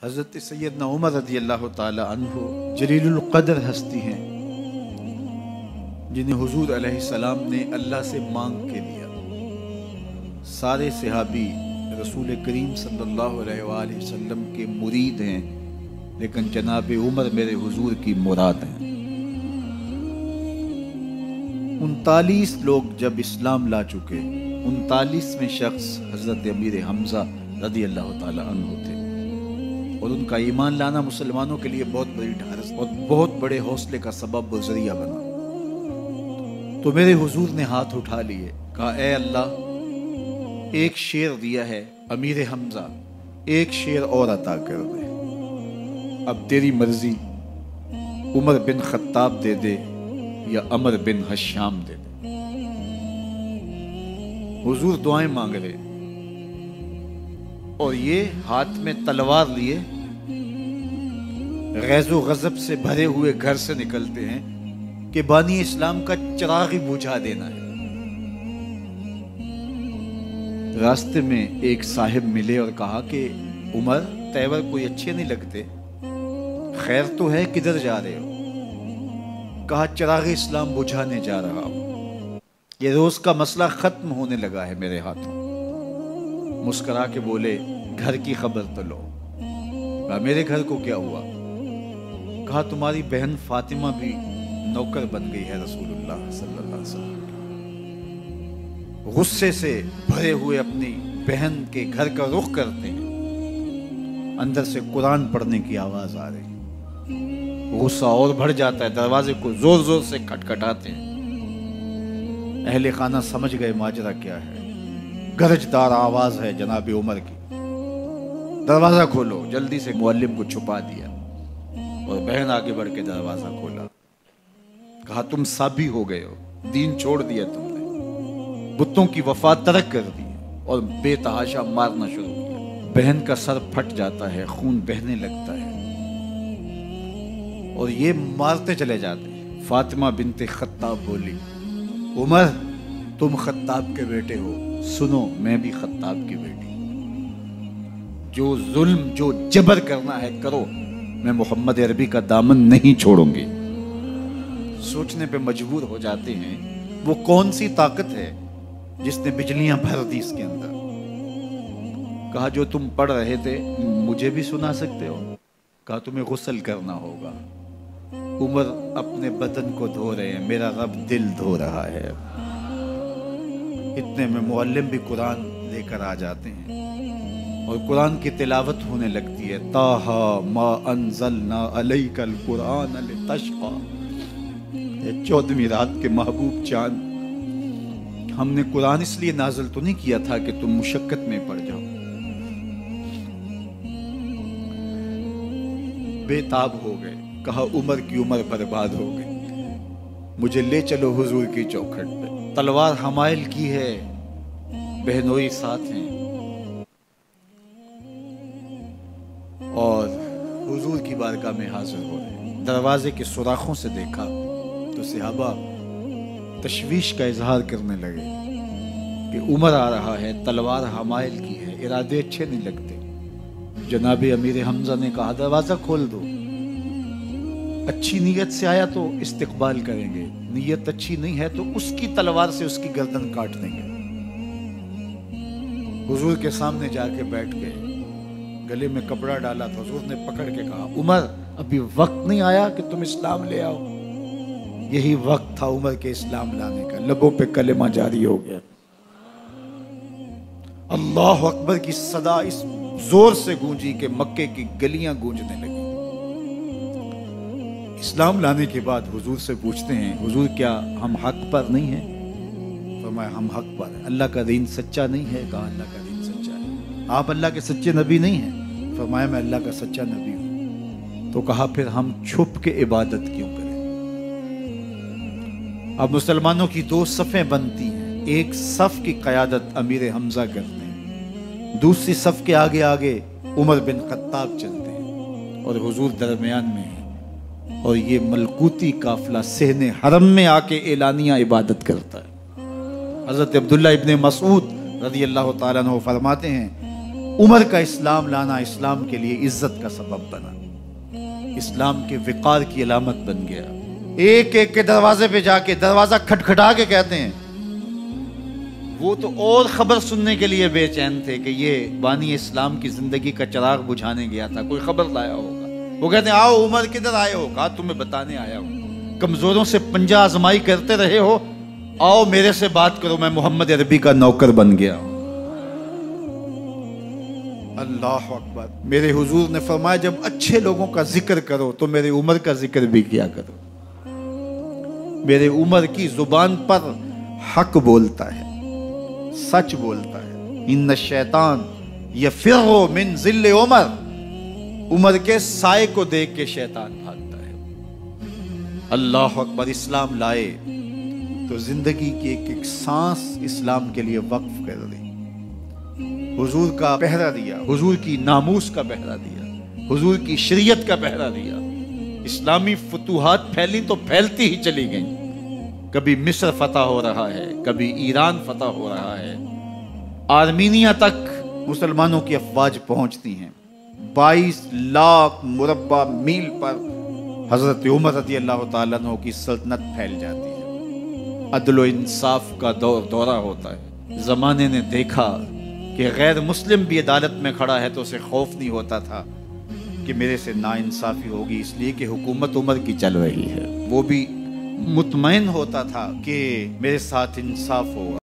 حضرت سیدنا عمر رضی اللہ تعالی عنہ جلیل القدر ہستی ہیں جنہیں حضور علیہ السلام نے اللہ سے مانگ کے لیا۔ سارے صحابی رسول کریم صلی اللہ علیہ وآلہ وسلم کے مرید ہیں، لیکن جناب عمر میرے حضور کی مراد ہیں۔ 39 لوگ جب اسلام لا چکے، 39ویں شخص حضرت امیر حمزہ رضی اللہ تعالی عنہ تھے، اور ان کا ایمان لانا مسلمانوں کے لیے بہت بڑی ڈھارس اور بہت بڑے حوصلے کا سبب و ذریعہ بنا۔ تو میرے حضور نے ہاتھ اٹھا لیے، کہا اے اللہ، ایک شیر دیا ہے امیر حمزہ، ایک شیر اور عطا کر دے، اب تیری مرضی، عمر بن خطاب دے دے یا عمر بن حشام دے دے۔ حضور دعائیں مانگ رہے اور یہ ہاتھ میں تلوار لیے غیظ و غضب سے بھرے ہوئے گھر سے نکلتے ہیں کہ بانی اسلام کا چراغ ہی بجھا دینا ہے۔ راستے میں ایک صاحب ملے اور کہا کہ عمر، تیور کوئی اچھے نہیں لگتے، خیر تو ہے، کدھر جا رہے ہو؟ کہا چراغ اسلام بجھانے جا رہا ہوں، یہ روز کا مسئلہ ختم ہونے لگا ہے میرے ہاتھوں۔ مسکرا کے بولے گھر کی خبر تو لو۔ کہا میرے گھر کو کیا ہوا؟ کہا تمہاری بہن فاطمہ بھی نوکر بن گئی ہے رسول اللہ صلی اللہ علیہ وسلم۔ غصے سے بھرے ہوئے اپنی بہن کے گھر کا رخ کرتے ہیں، اندر سے قرآن پڑھنے کی آواز آ رہی، غصہ اور بڑھ جاتا ہے، دروازے کو زور زور سے کھٹکھٹاتے ہیں۔ اہل خانہ سمجھ گئے ماجرا کیا ہے، گرجدار آواز ہے جناب عمر کی، دروازہ کھولو۔ جلدی سے معلم کو چھپا دیا اور بہن آگے بڑھ کے دروازہ کھولا۔ کہا تم سابی ہو گئے ہو، دین چھوڑ دیا تم نے، بتوں کی وفا ترک کر دی اور بے تحاشا مارنا شروع کیا۔ بہن کا سر پھٹ جاتا ہے، خون بہنے لگتا ہے اور یہ مارتے چلے جاتے ہیں۔ فاطمہ بنت خطاب بولی عمر، تم خطاب کے بیٹے ہو، سنو میں بھی خطاب کی بیٹی، جو ظلم جو جبر کرنا ہے کرو، میں محمد عربی کا دامن نہیں چھوڑوں گی۔ سوچنے پہ مجبور ہو جاتے ہیں وہ کون سی طاقت ہے جس نے بجلیاں بھر دی اس کے اندر۔ کہا جو تم پڑھ رہے تھے مجھے بھی سنا سکتے ہو؟ کہا تمہیں غسل کرنا ہوگا۔ عمر اپنے بدن کو دھو رہے ہیں، میرا رب دل دھو رہا ہے۔ اتنے میں معلم بھی قرآن لے کر آ جاتے ہیں اور قرآن کی تلاوت ہونے لگتی ہے۔ طٰہٰ ما انزلنا علیک القرآن لتشقیٰ، 14ویں رات کے محبوب چاند، ہم نے قرآن اس لیے نازل تو نہیں کیا تھا کہ تم مشقت میں پڑ جاؤ۔ بے تاب ہو گئے، کہا عمر کی عمر برباد ہو گئی، مجھے لے چلو حضور کی چوکھٹ پہ۔ تلوار حمائل کی ہے، بہنوئی ساتھ ہیں، اور حضور کی بارگاہ میں حاضر ہو رہے ہیں۔ دروازے کے سوراخوں سے دیکھا تو صحابہ تشویش کا اظہار کرنے لگے کہ عمر آ رہا ہے، تلوار حمائل کی ہے، ارادے اچھے نہیں لگتے۔ جناب امیر حمزہ نے کہا دروازہ کھول دو، اچھی نیت سے آیا تو استقبال کریں گے، نیت اچھی نہیں ہے تو اس کی تلوار سے اس کی گردن کاٹ دیں گے۔ حضور کے سامنے جا کے بیٹھ گئے، گلے میں کپڑا ڈالا تو حضور نے پکڑ کے کہا عمر، ابھی وقت نہیں آیا کہ تم اسلام لے آؤ؟ یہی وقت تھا عمر کے اسلام لانے کا۔ لبوں پہ کلمہ جاری ہو گیا، اللہ اکبر کی صدا اس زور سے گونجی کہ مکے کی گلیاں گونجنے لگی۔ اسلام لانے کے بعد حضور سے پوچھتے ہیں حضور کیا ہم حق پر نہیں ہیں؟ فرمایا ہم حق پر ہیں۔ اللہ کا دین سچا نہیں ہے؟ کہا اللہ کا دین سچا ہے۔ آپ اللہ کے سچے نبی نہیں ہیں؟ فرمایا میں اللہ کا سچا نبی ہوں۔ تو کہا پھر ہم چھپ کے عبادت کیوں کریں؟ اب مسلمانوں کی 2 صفیں بنتی ہیں، ایک صف کی قیادت امیر حمزہ کرتے ہیں، دوسری صف کے آگے آگے عمر بن خطاب چلتے ہیں اور حضور درمیان میں ہیں، اور یہ ملکوتی قافلہ صحن حرم میں آ کے اعلانیہ عبادت کرتا ہے۔ حضرت عبداللہ ابن مسعود رضی اللہ تعالیٰ عنہ فرماتے ہیں عمر کا اسلام لانا اسلام کے لیے عزت کا سبب بنا، اسلام کے وقار کی علامت بن گیا۔ ایک ایک کے دروازے پہ جا کے دروازہ کھٹکھٹا کے کہتے ہیں، وہ تو اور خبر سننے کے لیے بے چین تھے کہ یہ بانی اسلام کی زندگی کا چراغ بجھانے گیا تھا، کوئی خبر لایا ہوگا۔ وہ کہتے ہیں آؤ عمر کدھر آئے ہو؟ کہا تمہیں بتانے آیا ہوں، کمزوروں سے پنجہ آزمائی کرتے رہے ہو، آؤ میرے سے بات کرو، میں محمد عربی کا نوکر بن گیا ہوں۔ اللہ اکبر۔ میرے حضور نے فرمایا جب اچھے لوگوں کا ذکر کرو تو میرے عمر کا ذکر بھی کیا کرو۔ میرے عمر کی زبان پر حق بولتا ہے، سچ بولتا ہے۔ ان الشیطان یفر من ظل عمر، عمر کے سائے کو دیکھ کے شیطان بھاگتا ہے۔ اللہ اکبر۔ اسلام لائے تو زندگی کی ایک ایک سانس اسلام کے لیے وقف کر دی، حضور کا پہرا دیا، حضور کی ناموس کا پہرا دیا، حضور کی شریعت کا پہرا دیا۔ اسلامی فتوحات پھیلی تو پھیلتی ہی چلی گئیں، کبھی مصر فتح ہو رہا ہے، کبھی ایران فتح ہو رہا ہے، آرمینیا تک مسلمانوں کی افواج پہنچتی ہیں۔ 22 لاکھ مربع میل پر حضرت عمر رضی اللہ تعالیٰ عنہ کی سلطنت پھیل جاتی ہے۔ عدل و انصاف کا دورہ ہوتا ہے۔ زمانے نے دیکھا کہ غیر مسلم بھی عدالت میں کھڑا ہے تو اسے خوف نہیں ہوتا تھا کہ میرے سے ناانصافی ہوگی، اس لیے کہ حکومت عمر کی چل رہی ہے۔ وہ بھی مطمئن ہوتا تھا کہ میرے ساتھ انصاف ہوگا۔